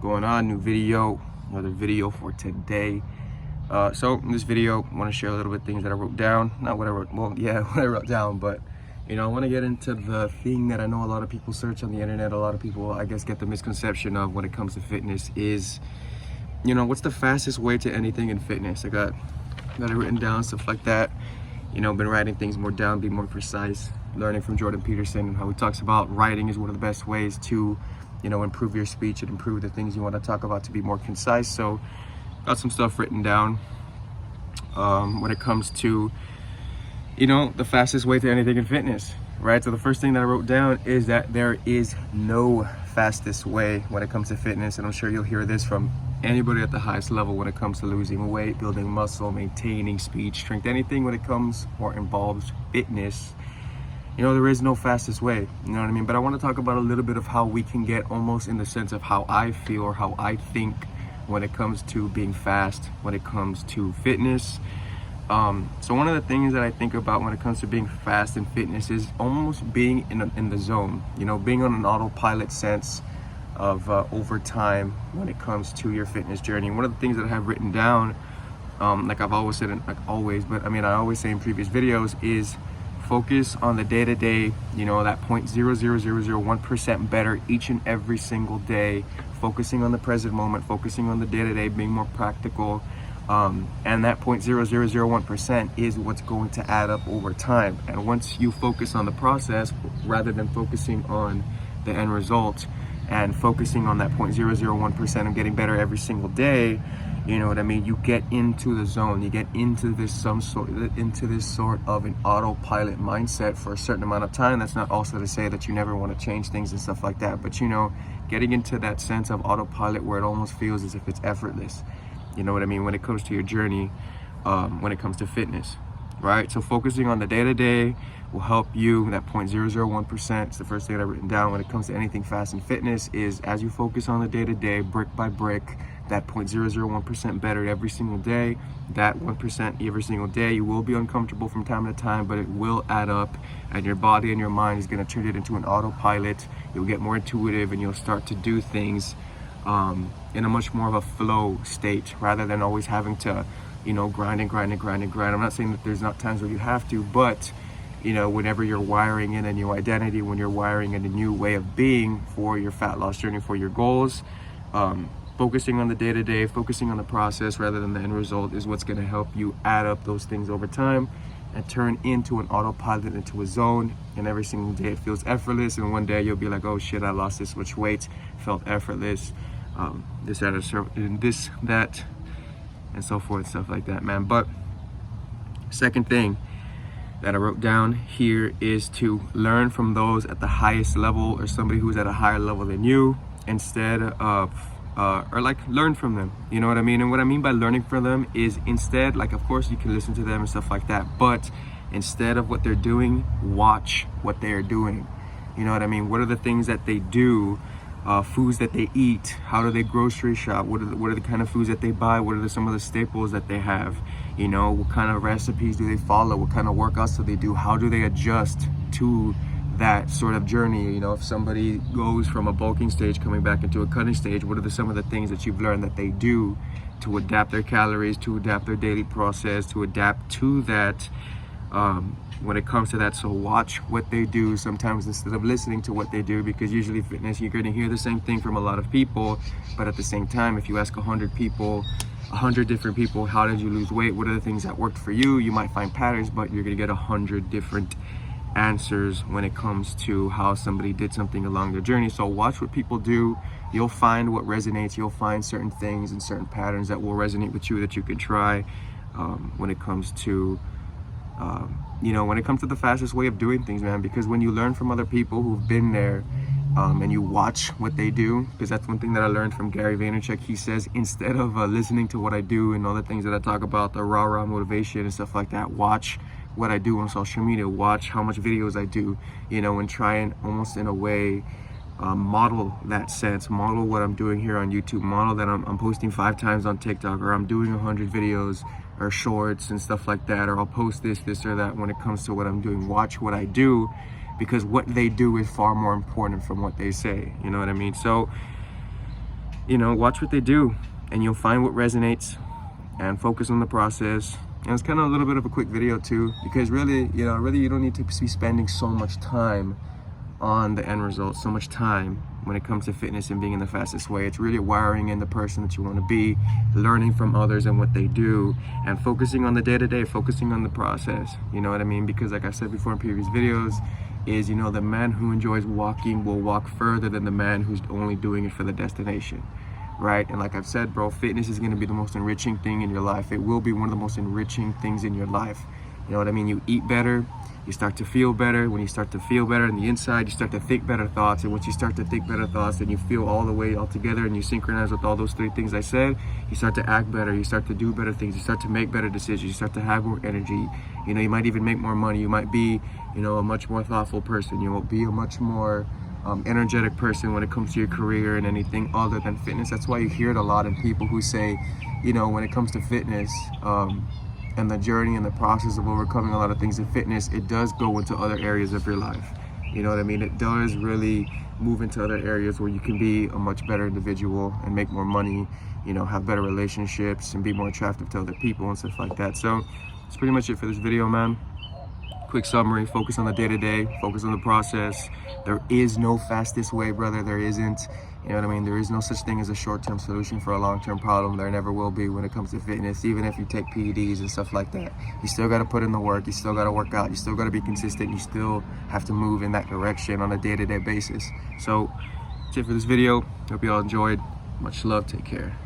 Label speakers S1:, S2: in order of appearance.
S1: going on? New video, another video for today. So in this video, I want to share a little bit of things that I wrote down. Not what I wrote, well, yeah, what I wrote down, but I want to get into the thing that I know a lot of people search on the internet. A lot of people, I guess, get the misconception of when it comes to fitness is, what's the fastest way to anything in fitness? I got it written down, stuff like that. Been writing things more down, be more precise, learning from Jordan Peterson and how he talks about writing is one of the best ways to, improve your speech and improve the things you want to talk about to be more concise. So got some stuff written down when it comes to, the fastest way to anything in fitness, right? So the first thing that I wrote down is that there is no fastest way when it comes to fitness. And I'm sure you'll hear this from anybody at the highest level when it comes to losing weight, building muscle, maintaining speed, strength, anything when it comes or involves fitness. There is no fastest way, you know what I mean? But I want to talk about a little bit of how we can get almost in the sense of how I feel or how I think when it comes to being fast, when it comes to fitness. So one of the things that I think about when it comes to being fast in fitness is almost being in the zone, being on an autopilot sense of over time when it comes to your fitness journey. One of the things that I have written down, like I've always said, I always say in previous videos, is focus on the day-to-day, that 0.00001% better each and every single day, focusing on the present moment, focusing on the day-to-day, being more practical. And that 0.0001% is what's going to add up over time. And once you focus on the process rather than focusing on the end result and focusing on that 0.001% of getting better every single day, you get into the zone, you get into this sort of an autopilot mindset for a certain amount of time. That's not also to say that you never want to change things and stuff like that, but getting into that sense of autopilot where it almost feels as if it's effortless, when it comes to your journey, when it comes to fitness, right? So focusing on the day-to-day will help you. That 0.001%, it's the first thing that I've written down when it comes to anything fast in fitness, is as you focus on the day-to-day, brick by brick, that 0.001% better every single day, that 1% every single day. You will be uncomfortable from time to time, but it will add up, and your body and your mind is going to turn it into an autopilot. You'll get more intuitive and you'll start to do things in a much more of a flow state rather than always having to, grind. I'm not saying that there's not times where you have to, but whenever you're wiring in a new identity, when you're wiring in a new way of being for your fat loss journey, for your goals, focusing on the day-to-day, focusing on the process rather than the end result is what's going to help you add up those things over time and turn into an autopilot, into a zone. And every single day it feels effortless, and one day you'll be like, oh shit, I lost this much weight, felt effortless, this, that, and so forth, stuff like that, man. But second thing that I wrote down here is to learn from those at the highest level or somebody who's at a higher level than you, instead of learn from them, you know what I mean? And what I mean by learning from them is instead, of course you can listen to them and stuff like that, but instead of what they're doing, watch what they're doing. You know what I mean? What are the things that they do? Foods that they eat, how do they grocery shop, what are the kind of foods that they buy, what are some of the staples that they have, what kind of recipes do they follow, what kind of workouts do they do, how do they adjust to that sort of journey. If somebody goes from a bulking stage coming back into a cutting stage, what are some of the things that you've learned that they do to adapt their calories, to adapt their daily process, to adapt to that when it comes to that. So watch what they do sometimes instead of listening to what they do, because usually fitness, you're going to hear the same thing from a lot of people, but at the same time, if you ask 100 different people, how did you lose weight, what are the things that worked for you, you might find patterns, but you're going to get 100 different answers when it comes to how somebody did something along their journey. So watch what people do, you'll find what resonates, you'll find certain things and certain patterns that will resonate with you that you can try when it comes to the fastest way of doing things, man. Because when you learn from other people who've been there and you watch what they do, because that's one thing that I learned from Gary Vaynerchuk. He says, instead of listening to what I do and all the things that I talk about, the rah-rah motivation and stuff like that, watch what I do on social media, watch how much videos I do, and try and almost in a way model that sense, model what I'm doing here on YouTube, model that I'm posting 5 times on TikTok, or I'm doing 100 videos or shorts and stuff like that, or I'll post this or that when it comes to what I'm doing. Watch what I do, because what they do is far more important from what they say, you know what I mean? So watch what they do, and you'll find what resonates, and focus on the process. And it's kind of a little bit of a quick video too, because really you don't need to be spending so much time on the end result, so much time when it comes to fitness and being in the fastest way. It's really wiring in the person that you want to be, learning from others and what they do, and focusing on the day-to-day, focusing on the process. You know what I mean? Because like I said before in previous videos, is the man who enjoys walking will walk further than the man who's only doing it for the destination, right? And like I've said, bro, fitness is going to be the most enriching thing in your life. It will be one of the most enriching things in your life. You know what I mean? You eat better, you start to feel better. When you start to feel better on the inside, you start to think better thoughts. And once you start to think better thoughts, then you feel all the way all together, and you synchronize with all those three things I said. You start to act better, you start to do better things, you start to make better decisions, you start to have more energy. You might even make more money. You might be, a much more thoughtful person. You will be a much more energetic person when it comes to your career and anything other than fitness. That's why you hear it a lot in people who say, when it comes to fitness, and the journey and the process of overcoming a lot of things in fitness, it does go into other areas of your life. You know what I mean? It does really move into other areas where you can be a much better individual and make more money, have better relationships and be more attractive to other people and stuff like that. So that's pretty much it for this video, man. Quick summary: focus on the day-to-day, focus on the process. There is no fastest way, brother. There isn't. You know what I mean? There is no such thing as a short-term solution for a long-term problem. There never will be when it comes to fitness. Even if you take PEDs and stuff like that, you still got to put in the work. You still got to work out. You still got to be consistent. You still have to move in that direction on a day-to-day basis. So that's it for this video. Hope you all enjoyed. Much love. Take care.